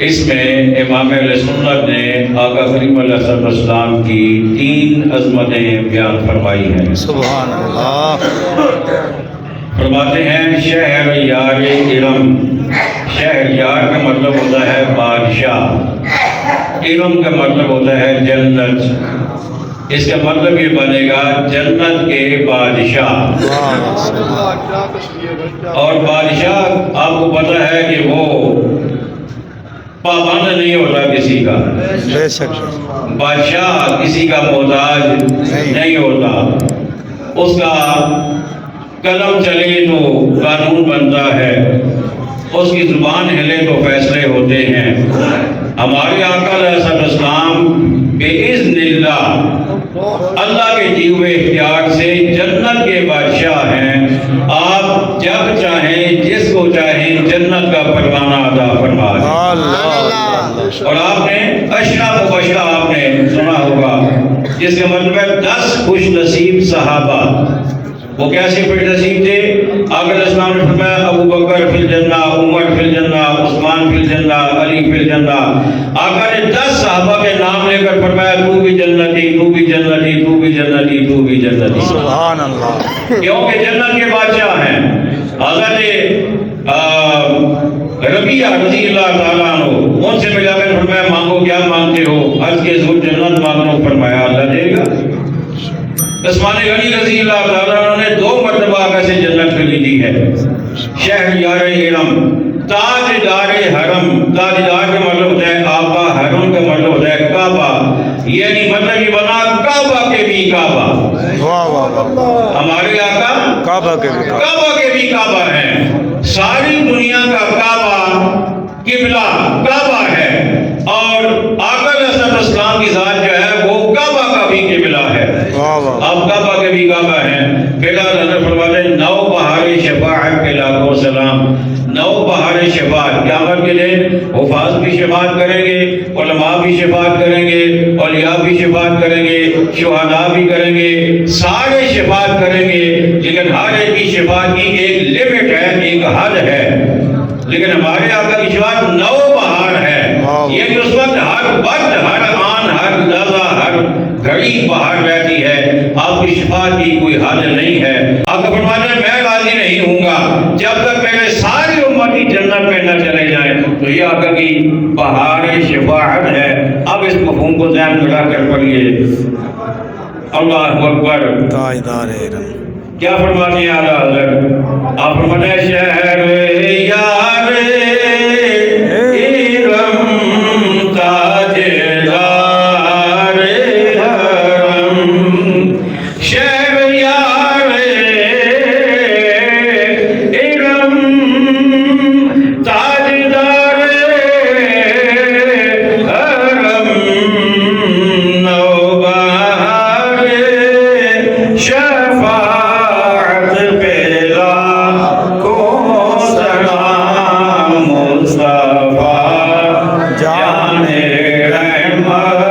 اس میں امام اہل سنت نے آقا کریم علیہ السلام کی 3 عظمتیں بیان فرمائی ہیں۔ سبحان اللہ۔ فرماتے ہیں شہر یار ارم، شہر یار کا مطلب ہوتا ہے بادشاہ، ارم کا مطلب ہوتا ہے جنت، اس کا مطلب یہ بنے گا جنت کے بادشاہ۔ اور بادشاہ آپ کو پتہ ہے کہ وہ پابند نہیں ہوتا کسی کا، بے شک بادشاہ کسی کا محتاج نہیں ہوتا، اس کا قلم چلے تو قانون بنتا ہے، اس کی زبان ہلے تو فیصلے ہوتے ہیں۔ ہمارے آقا علیہ السلام بِإِذْنِ اللہ، اللہ کے دیے ہوئے اختیار سے جنت کے بادشاہ ہیں۔ آپ جب چاہیں جس کو چاہیں جنت کا پروانہ عطا فرما دیں۔ اور آپ نے اشرف مبشرہ آپ نے سنا ہوگا، جس کا مطلب ہے 10 خوش نصیب صحابہ۔ وہ کیسے خوش نصیب تھے؟ آقا علیہ السلام نے فرمایا ابو بکر فی الجنہ، عمر فی الجنہ، عثمان فی الجنہ، علی فی الجنہ۔ آقا نے 10 صحابہ کے نام لے کر فرمایا تو بھی جنتی، تو بھی جنتی، تو بھی جنتی، تو بھی جنتی۔ سبحان اللہ۔ کیونکہ جنت کے بادشاہ ہیں۔ حضرت ربیعہ رضی اللہ تعالیٰ عنہ ان سے ملا کر فرمایا مانگو کیا مانگتے ہو؟ عرض کے ذو جنت مانگو، فرمایا اللہ دے گا۔ عثمان غنی رضی اللہ تعالیٰ عنہ نے 2 مرتبہ آقا سے جنت خریدی ہے۔ شہر یار ارم، تاجدار حرم، تاجدار کا مطلب ہوتا ہے آقا، حرم کا مطلب ہوتا ہے کعبہ، یعنی مطلب یہ بنا کعبہ کے بھی کعبہ۔ واہ واہ واہ۔ ہمارے آقا کعبہ کے بھی کعبہ، کعبہ کے بھی کعبہ ہیں۔ ساری دنیا کا کعبہ قبلہ کعبہ ہے، اور آقا علیہ السلام کی ذات جو ہے وہ کعبہ کا بھی قبلہ ہے۔ آپ کعبہ کے بھی کعبہ ہیں۔ فیلال حضرت فرماتے ہیں 9 بہار شفاعت کے لاکھوں سلام، 9 بہار شفاعت، قیامت کے دن حفاظ بھی شفاعت کریں گے، علماء بھی شفاعت کریں گے، اولیاء بھی شفاعت کریں گے، شہداء بھی کریں گے، سارے شفاعت کریں گے، لیکن ہر ایک کی شفاعت کی ایک لمٹ ہے، ایک حد ہے۔ لیکن ہمارے آقا کی شفاعت 9 بہار ہے، یعنی اس وقت ہر وقت، ہر آن، ہر لحظہ، ہر گھڑی بہار رہتی ہے۔ آپ کی شفاعت کی کوئی حد نہیں ہے۔ آقا فرماتے ہیں میں راضی نہیں ہوں گا جب تک میرے ساری امتی جنت میں نہ چلے جائیں۔ تو یہ آقا کی بہار شفاعت ہے۔ اب اس مفہوم کو ذہن میں رکھ کر پڑھیے اللہ اکبر۔ تاجدار ارم، کیا فرماتے ہیں اعلیٰ حضرت؟ آپ فرماتے ہیں شہر یار ارم، تاجدار حرم، شہر یار ارم، تاجدار حرم، 9 بہار شفاعت پہ لاکھوں سلام، مصطفیٰ جان رحمت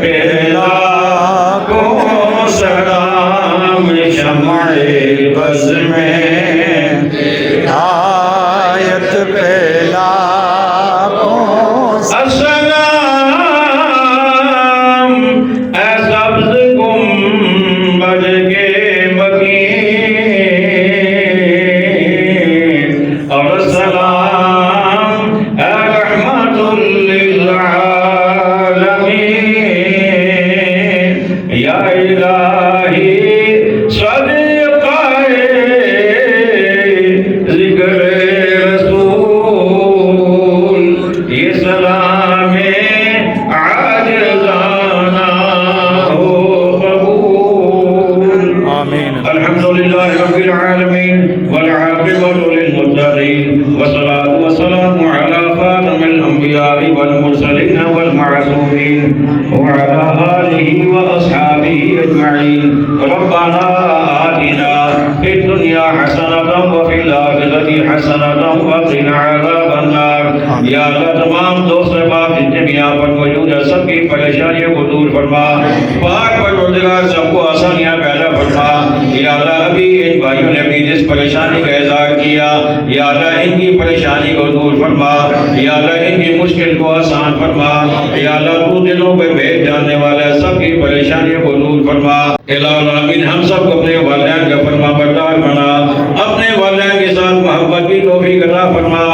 پہ لاکھوں سلام، شمع بز میں آیت پہ لاکھوں السلام، اے سبز گنبد کے مکین، اور السلام اے رحمت للعالمین، یا الہی صدقہ ذکر رسول، یہ سلام عاجزانہ ہو قبول۔ آمین۔ الحمدللہ رب العالمین والعاقبۃ للمتقین، والصلاۃ والسلام علی خاتم الانبیاء والمرسلین والمعصومین، وعلی آلہ واصحابہ اجمعین۔ ربنا آتنا فی الدنیا حسنۃ وفی الآخرۃ حسنۃ وقنا عذاب النار۔ یا اللہ تمام دوست احباب جتنے بھی یہاں پر موجود ہیں سب کی پریشانیوں کو دور فرما، پاک پروردگار سب کو آسانیاں پیدا فرما۔ یا اللہ ابھی ان بھائیوں نے اپنی جس پریشانی کا اظہار کیا یا اللہ ان کی پریشانی کو دور فرما یا اللہ ان کی مشکل کو آسان فرما یا اللہ تو دلوں پہ بھید جاننے والا ہے سب کی پریشانیوں کو دور فرما الہ العالمین ہم سب کو اپنے والدین کا فرما بردار بنا اپنے والدین کے ساتھ محبت کی توفیق عطا فرما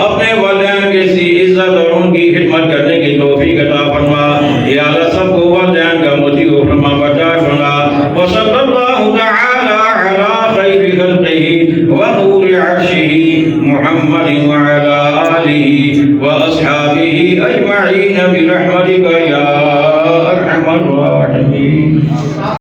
اپنے والدین کے سی عزت اور ان کی خدمت کرنے کی توفیق عطا فرما یا اللہ سب کو والدین کا مطیع و فرما بردار بنا وصلی اللہ تعالی علی خیر خلقہ ونور عرشہ محمد وعلی آلہ واصحابہ اجمعین برحمتک یا ارحم الراحمین.